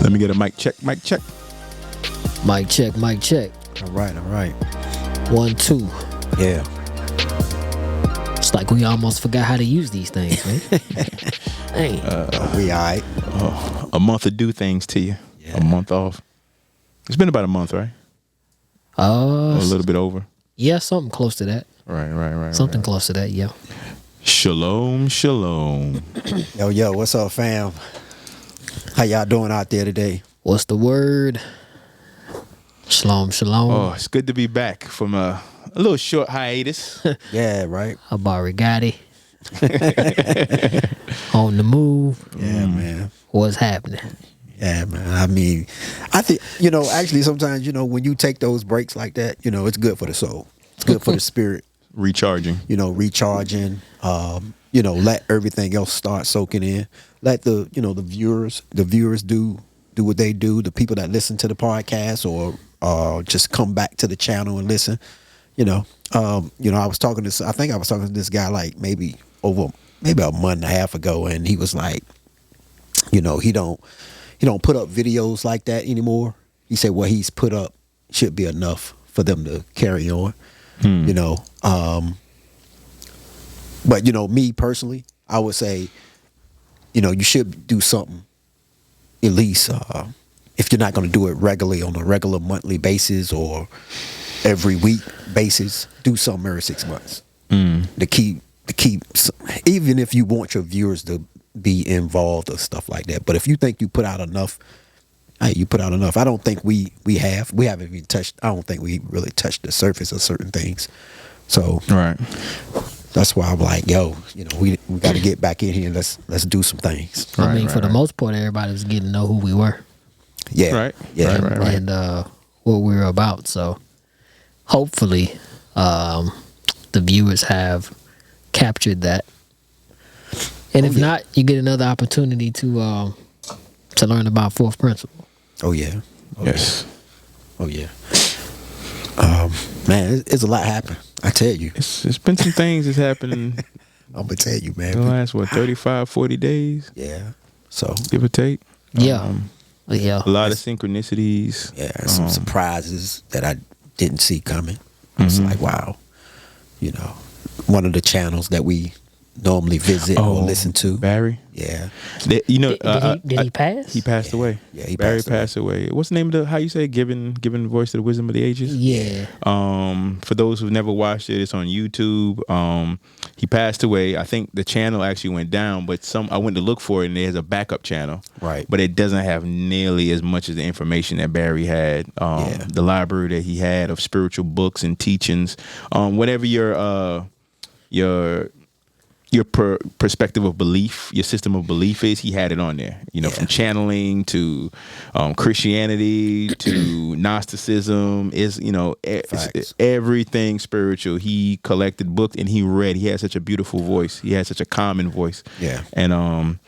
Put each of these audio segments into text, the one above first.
Let me get a mic check. Mic check. Mic check. Mic check. All right. 1, 2. Yeah. It's like we almost forgot how to use these things, man. Dang. We all right. A month to do things to you. Yeah. A month off. It's been about a month, right? Or a little bit over. Yeah, something close to that. Right. Something close to that, yeah. Shalom. Yo, what's up, fam? How y'all doing out there today? What's the word? Shalom. Oh, it's good to be back from a little short hiatus. Yeah, right. Abarigati. On the move. Yeah, man. What's happening? Yeah, man. I mean, I think, actually sometimes, when you take those breaks like that, it's good for the soul. It's good for the spirit. Recharging. Recharging. Let everything else start soaking in. Let the viewers do what they do. The people that listen to the podcast or just come back to the channel and listen. I was talking to this guy like maybe a month and a half ago, and he was like, he don't put up videos like that anymore. He said what he's put up should be enough for them to carry on. But me personally, I would say, you should do something at least if you're not going to do it regularly on a regular monthly basis or every week basis, do something every 6 months to keep even if you want your viewers to be involved or stuff like that. But if you think you put out enough, you put out enough. I don't think we haven't even touched. I don't think we really touched the surface of certain things. So right. That's why I'm like, we got to get back in here and let's do some things. I mean, for the most part, everybody was getting to know who we were. Yeah. Right. Yeah. Right. And what we were about. So hopefully the viewers have captured that. And if not, you get another opportunity to learn about fourth principle. Oh yeah. Yes. Oh yeah. Man, it's a lot happening. I tell you. It's been some things that's happening. I'm gonna tell you, man. The last 35, 40 days. Yeah. So give or take. Yeah. Yeah. A lot of synchronicities. Yeah. Some surprises that I didn't see coming. It's like, wow. One of the channels that we normally visit or listen to. Barry. Yeah. Did he pass? He passed away. Yeah, Barry passed away. What's the name of how you say giving voice to the wisdom of the ages? Yeah. For those who've never watched it, it's on YouTube. He passed away. I think the channel actually went down, but I went to look for it and there's a backup channel. Right. But it doesn't have nearly as much as the information that Barry had. The library that he had of spiritual books and teachings. Whatever your perspective of belief, your system of belief is, he had it on there. From channeling to Christianity to Gnosticism, everything spiritual. He collected books and he read. He had such a beautiful voice. He had such a calming voice. Yeah. And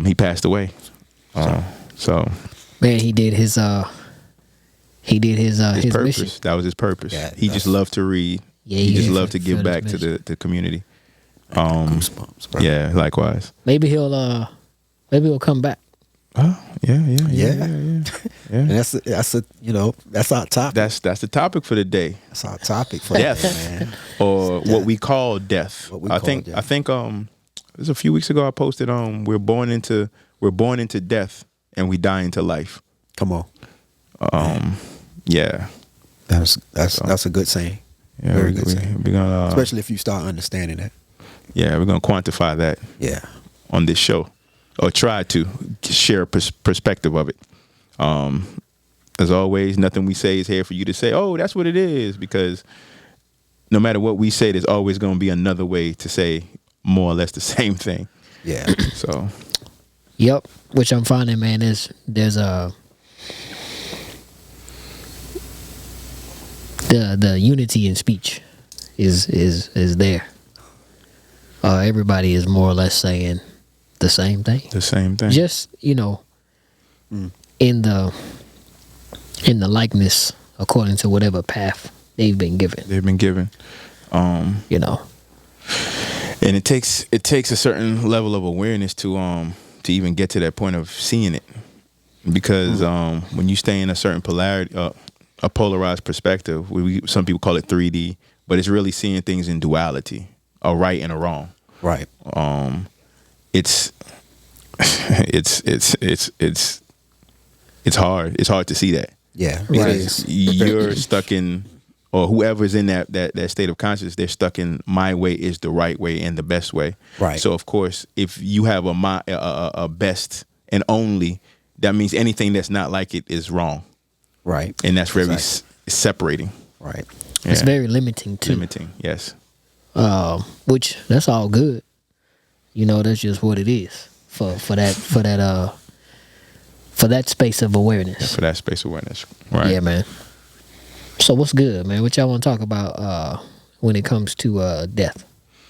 he passed away. So man, he did his purpose. mission. That was his purpose. Yeah, he just loved to read. Yeah, he just loved to give back to the community. Goosebumps, bro. Yeah, likewise. Maybe he'll come back. Oh, yeah. And that's our topic. That's the topic for the day. That's our topic for Death, today, man. or what we call death. I think death. it was a few weeks ago I posted we're born into death and we die into life. Come on. Yeah. That's a good saying. Yeah, Very good saying. We're gonna especially if you start understanding that. Yeah, we're gonna quantify that. Yeah. On this show, or try to share a perspective of it. As always, nothing we say is here for you to say, "Oh, that's what it is," because no matter what we say, there's always going to be another way to say more or less the same thing. Yeah. So. Yep. Which I'm finding, man, there's the unity in speech is there. Everybody is more or less saying the same thing. The same thing. Just in the likeness according to whatever path they've been given. And it takes a certain level of awareness to even get to that point of seeing it. because when you stay in a certain polarity, a polarized perspective, some people call it 3D, but it's really seeing things in duality, a right and a wrong. Right. It's hard. It's hard to see that. Yeah. Because you're stuck in, or whoever's in that state of consciousness, they're stuck in my way is the right way and the best way. Right. So of course, if you have a best and only, that means anything that's not like it is wrong. Right. And that's very separating. Right. It's Yeah. very limiting too. Limiting, yes. Which that's all good. You know, that's just what it is for that space of awareness. For that space of awareness. Right. Yeah, man. So what's good, man? What y'all want to talk about when it comes to death?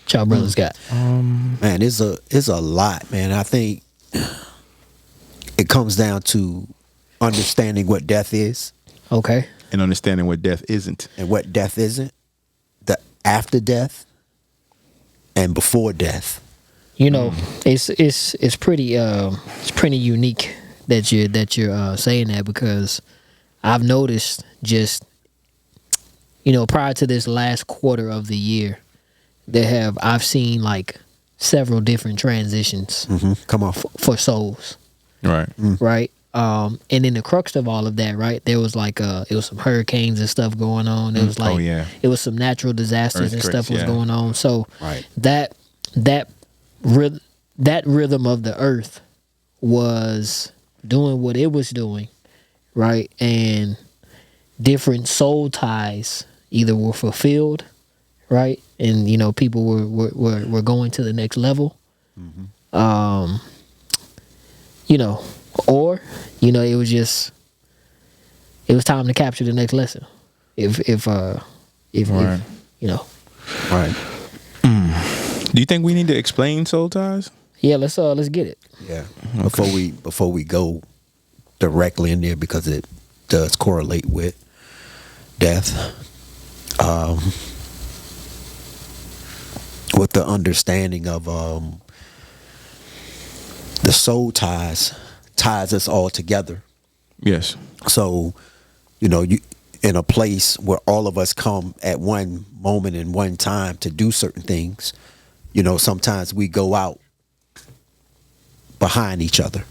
What y'all brothers got? Man, it's a lot, man. I think it comes down to understanding what death is Okay. And understanding what death isn't. and what death isn't, the after death and before death. You know, it's pretty unique that you're saying that, because I've noticed just, you know, prior to this last quarter of the year, I've seen like several different transitions Come on. for souls, Right. right? And then the crux of all of that, right? There was like it was some hurricanes and stuff going on. It was like it was some natural disasters and stuff was going on. So Right. that rhythm of the earth was doing what it was doing, right? And different soul ties either were fulfilled, right? And you know, people were going to the next level. You know, or you know, it was time to capture the next lesson. If Right. you know. Right. Do you think we need to explain soul ties? Yeah, let's get it. Yeah. Before we go directly in there, because it does correlate with death. With the understanding of the soul ties us all together. Yes. So, you know, you in a place where all of us come at one moment in one time to do certain things. You know, sometimes we go out behind each other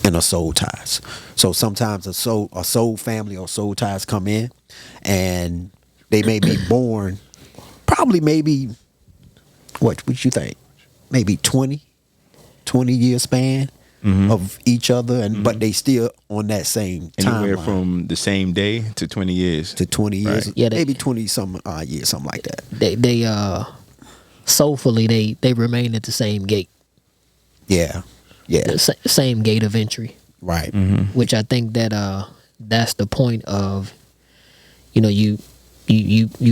in a soul ties. So sometimes a soul family or soul ties come in, and they may be born probably maybe what you think? Maybe 20 year span of each other, and but they still on that same Anywhere timeline. from the same day to 20 years. To 20 years. Right. Yeah, maybe 20 some years, something like that. They soulfully they remain at the same gate. Yeah. Yeah. The same gate of entry, Right. which I think that that's the point of, you know, you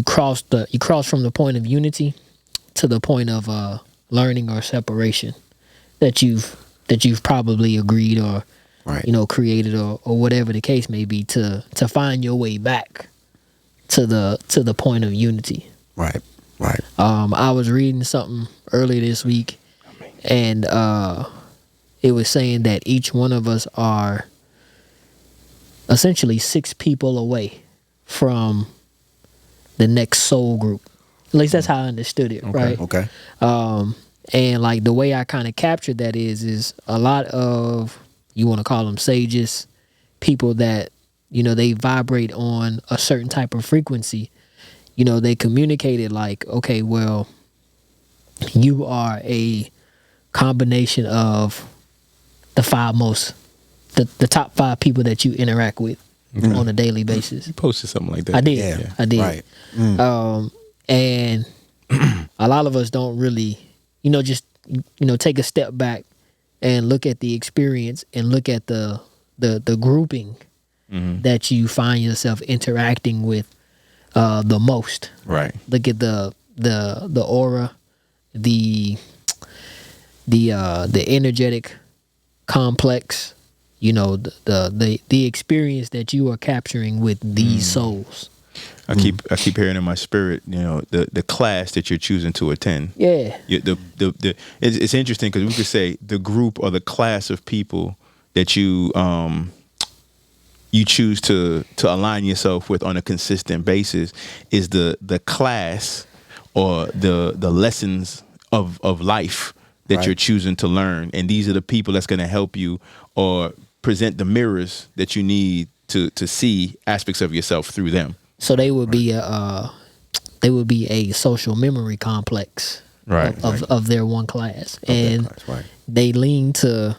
cross from the point of unity to the point of learning or separation that you've probably agreed or Right. you know, created or whatever the case may be, to find your way back to the point of unity. Right. Right. I was reading something earlier this week, and it was saying that each one of us are essentially 6 people away from the next soul group. At least that's how I understood it, right? Okay. And like the way I kind of captured that is a lot of, you want to call them sages, people that, you know, they vibrate on a certain type of frequency. You know, they communicated like, okay, well, you are a combination of the top 5 people that you interact with on a daily basis. You posted something like that. I did. Yeah. I did. Right. And a lot of us don't really, you know, just, you know, take a step back and look at the experience and look at the grouping that you find yourself interacting with the most. Right. Look at the aura, the energetic complex, you know, the experience that you are capturing with these souls. I keep hearing in my spirit, you know, the class that you're choosing to attend. Yeah. It's interesting because we could say the group or the class of people that you you choose to align yourself with on a consistent basis is the class or the lessons of life that Right. you're choosing to learn, and these are the people that's going to help you or present the mirrors that you need to see aspects of yourself through them. So they would be a social memory complex Right. of their one class, and class, right. they lean to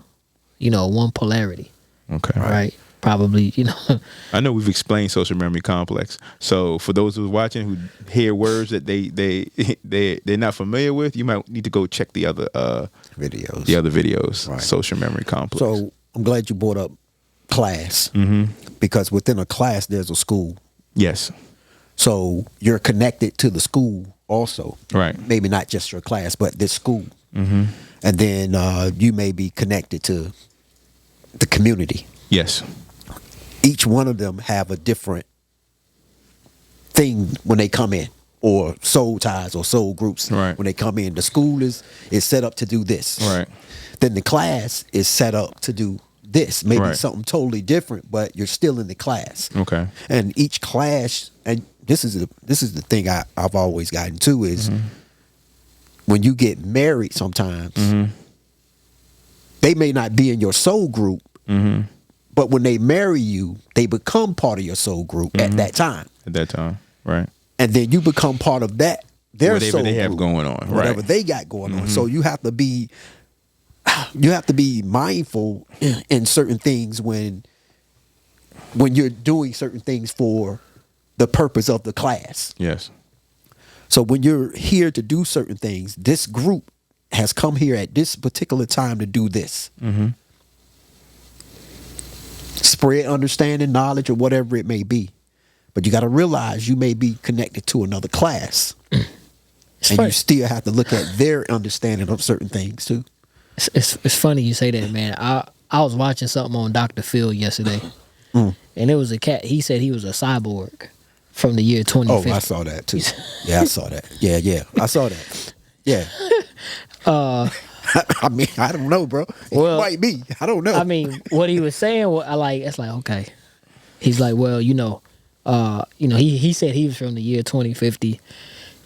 one polarity, Okay. right? Probably I know we've explained social memory complex. So for those who's watching who hear words that they're not familiar with, you might need to go check the other Videos. The other videos. Right. Social memory complex. So I'm glad you brought up class, because within a class there's a school. yes. So you're connected to the school also. Right. Maybe not just your class, but this school. And then you may be connected to the community. Yes. Each one of them have a different thing when they come in, or soul ties or soul groups. Right. When they come in, the school is set up to do this. Right. Then the class is set up to do this, maybe Right. something totally different, but you're still in the class. Okay. And each class, and this is the thing I've always gotten to is when you get married sometimes, they may not be in your soul group, but when they marry you, they become part of your soul group at that time. At that time. Right. And then you become part of that, their Whatever soul they have group, going on, whatever right. they got going on. So you have to be mindful in certain things when you're doing certain things for the purpose of the class. Yes. So when you're here to do certain things, this group has come here at this particular time to do this. Spread understanding, knowledge, or whatever it may be. But you got to realize you may be connected to another class. And funny. you still have to look at their understanding of certain things too. It's funny you say that, man. I was watching something on Dr. Phil yesterday, and it was a cat. He said he was a cyborg from the year 2050. Oh, I saw that too. Yeah, I saw that. Yeah, I saw that. Yeah. I mean, I don't know, bro. Well, It might be. I don't know. I mean, what he was saying, it's like, okay. He's like, well, he said he was from the year 2050,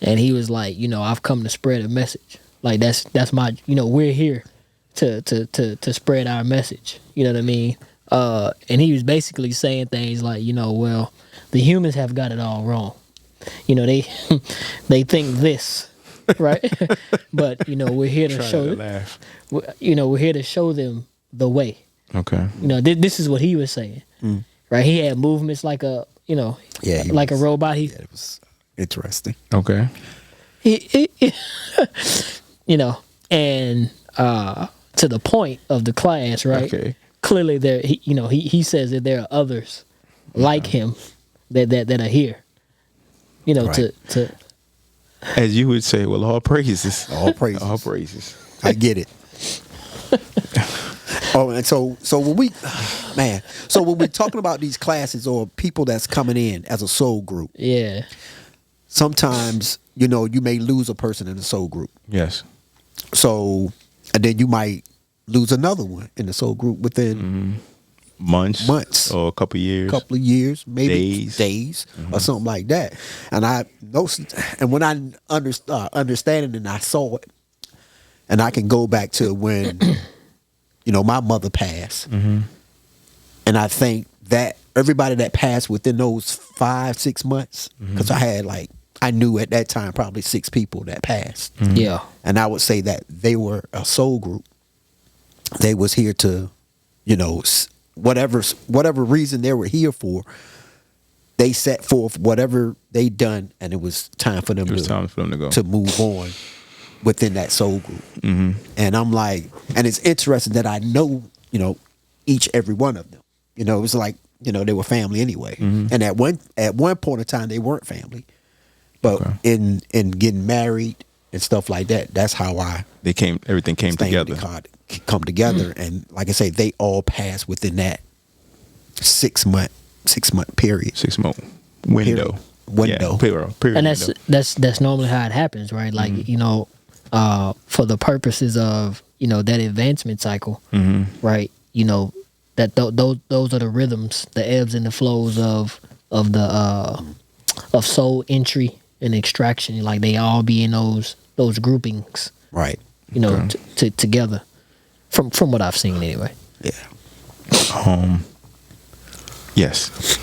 and he was like, I've come to spread a message. Like that's my, we're here to spread our message. You know what I mean? And he was basically saying things like, well, the humans have got it all wrong. They think this. Right, but we're here to show. We're here to show them the way. Okay. This is what he was saying. Right, he had movements like a, like a robot. It was interesting. Okay. And to the point of the class, right? Okay. Clearly, there, he says that there are others like him that are here. Right. to As you would say, well, all praises. All praises. All praises. I get it. And so when we're talking about these classes or people that's coming in as a soul group, yeah. sometimes you may lose a person in the soul group. Yes. So, and then you might lose another one in the soul group within months or a couple of years. Maybe Days. days or something like that. And I know, and when I understand it and I saw it, and I can go back to when my mother passed, and I think that everybody that passed within those 5-6 months, because I knew at that time probably 6 people that passed. Yeah. And I would say that they were a soul group. They was here to, whatever reason they were here for, they set forth whatever they done, and it was time for them to go to move on within that soul group. And I'm like, and it's interesting that I know, every one of them. It was like, they were family anyway. And at one point in time, they weren't family. But in getting married and stuff like that, that's how everything came together. Come together, and like I say, they all passed within that 6 month period. 6 month window. Window. Period. And that's normally how it happens, right? Like for the purposes of that advancement cycle, right? that those are the rhythms, the ebbs and the flows of the of soul entry and extraction. Like they all be in those groupings, Right. you know, together. From what I've seen anyway. Yeah. Yes.